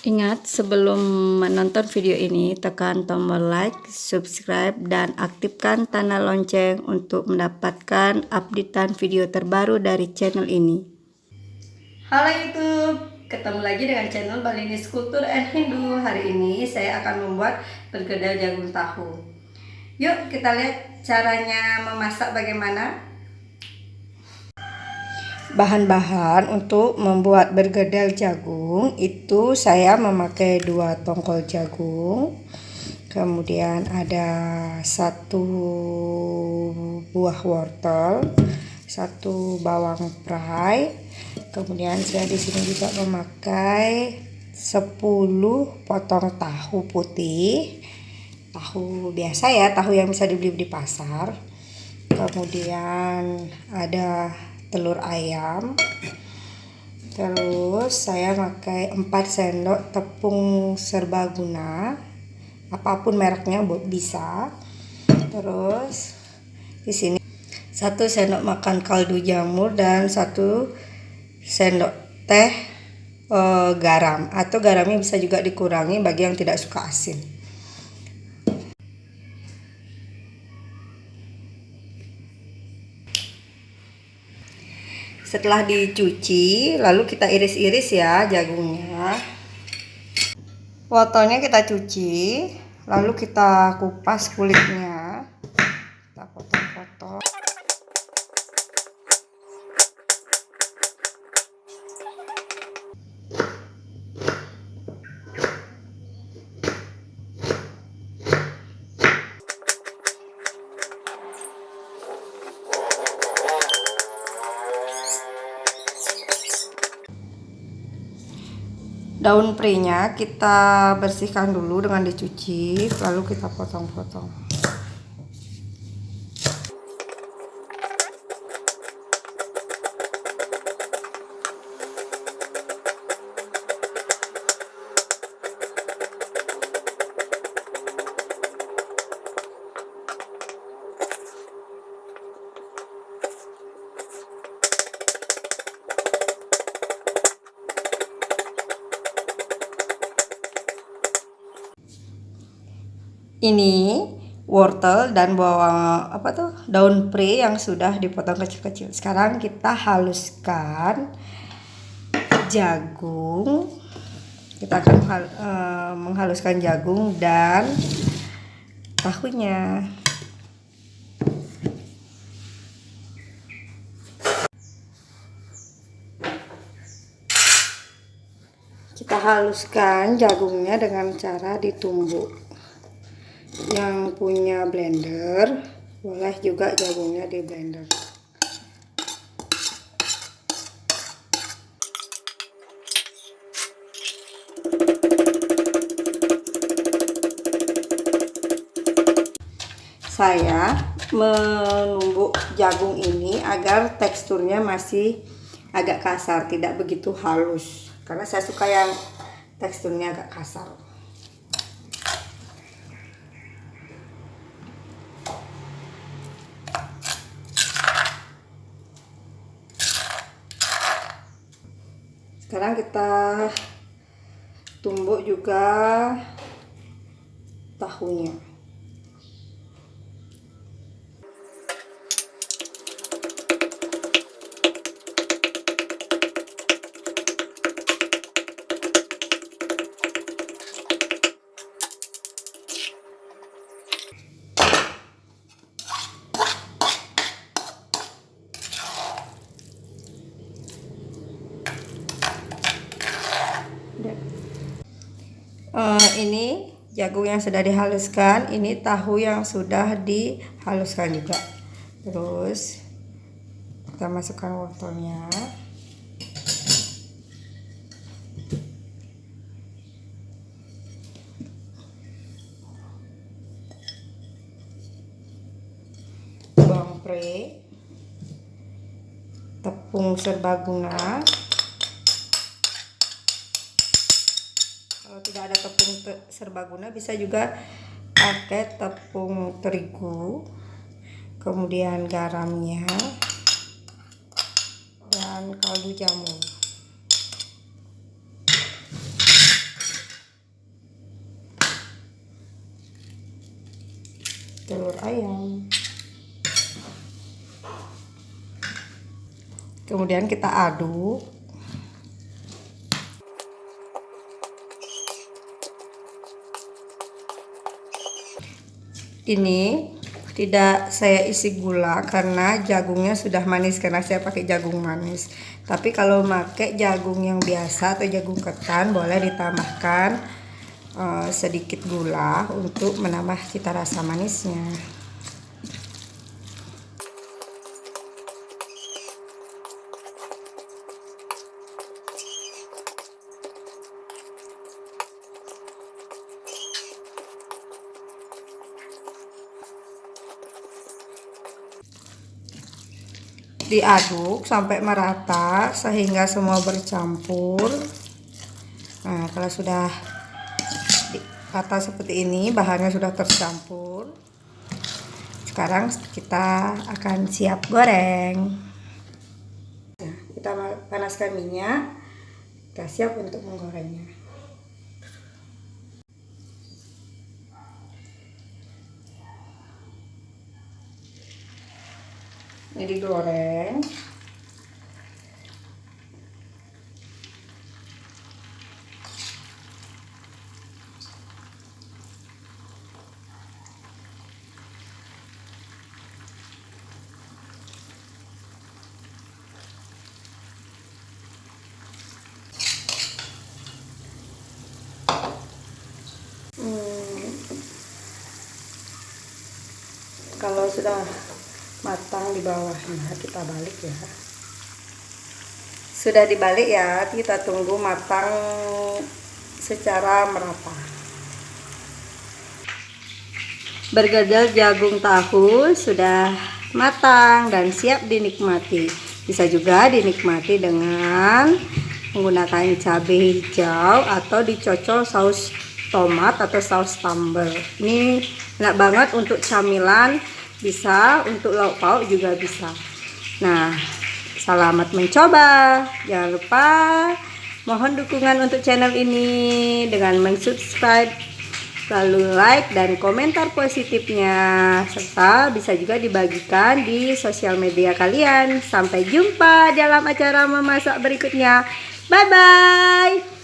Ingat, sebelum menonton video ini, tekan tombol like, subscribe, dan aktifkan tanda lonceng untuk mendapatkan updatean video terbaru dari channel ini. Halo YouTube, ketemu lagi dengan channel Balinese Culture and Hindu. Hari ini saya akan membuat perkedel jagung tahu. Yuk kita lihat caranya memasak bagaimana. Bahan-bahan untuk membuat bergedel jagung itu saya memakai 2 tongkol jagung, kemudian ada 1 buah wortel, 1 bawang perai, kemudian saya di sini juga memakai 10 potong tahu putih, tahu biasa ya, tahu yang bisa dibeli di pasar. Kemudian ada telur ayam, terus saya pakai 4 sendok tepung serbaguna, apapun mereknya bisa. Terus di sini 1 sendok makan kaldu jamur dan 1 sendok teh garam, atau garamnya bisa juga dikurangi bagi yang tidak suka asin. Setelah dicuci, lalu kita iris-iris ya jagungnya. Wortelnya kita cuci, lalu kita kupas kulitnya. Kita potong-potong. Daun prenya kita bersihkan dulu dengan dicuci, lalu kita potong-potong. Ini wortel dan bawang daun pre yang sudah dipotong kecil-kecil. Sekarang kita haluskan jagung. Kita akan menghaluskan jagung dan tahunya. Kita haluskan jagungnya dengan cara ditumbuk. Yang punya blender boleh juga jagungnya di blender. Saya menumbuk jagung ini agar teksturnya masih agak kasar, tidak begitu halus, karena saya suka yang teksturnya agak kasar. Sekarang kita tumbuk juga tahunya. Ini jagung yang sudah dihaluskan, ini tahu yang sudah dihaluskan juga. Terus kita masukkan wortelnya. Bawang pre, tepung serbaguna. Kalau tidak ada tepung serbaguna bisa juga pakai tepung terigu. Kemudian garamnya dan kaldu jamur. telur ayam. Kemudian kita aduk. Ini tidak saya isi gula karena jagungnya sudah manis, karena saya pakai jagung manis. Tapi kalau pakai jagung yang biasa atau jagung ketan boleh ditambahkan sedikit gula untuk menambah cita rasa manisnya. Diaduk sampai merata sehingga semua bercampur. Nah, kalau sudah rata seperti ini, bahannya sudah tercampur. Sekarang kita akan siap goreng. Nah, kita panaskan minyak. Kita siap untuk menggorengnya. Ini digoreng. Kalau sudah matang di bawahnya kita balik ya. Sudah dibalik ya, kita tunggu matang secara merata. Bergedel jagung tahu sudah matang dan siap dinikmati. Bisa juga dinikmati dengan menggunakan cabai hijau atau dicocol saus tomat atau saus sambal. Ini enak banget untuk camilan, bisa untuk lauk pauk juga bisa. Nah, selamat mencoba. Jangan lupa mohon dukungan untuk channel ini dengan mensubscribe, lalu like dan komentar positifnya, serta bisa juga dibagikan di sosial media kalian. Sampai jumpa dalam acara memasak berikutnya. Bye bye.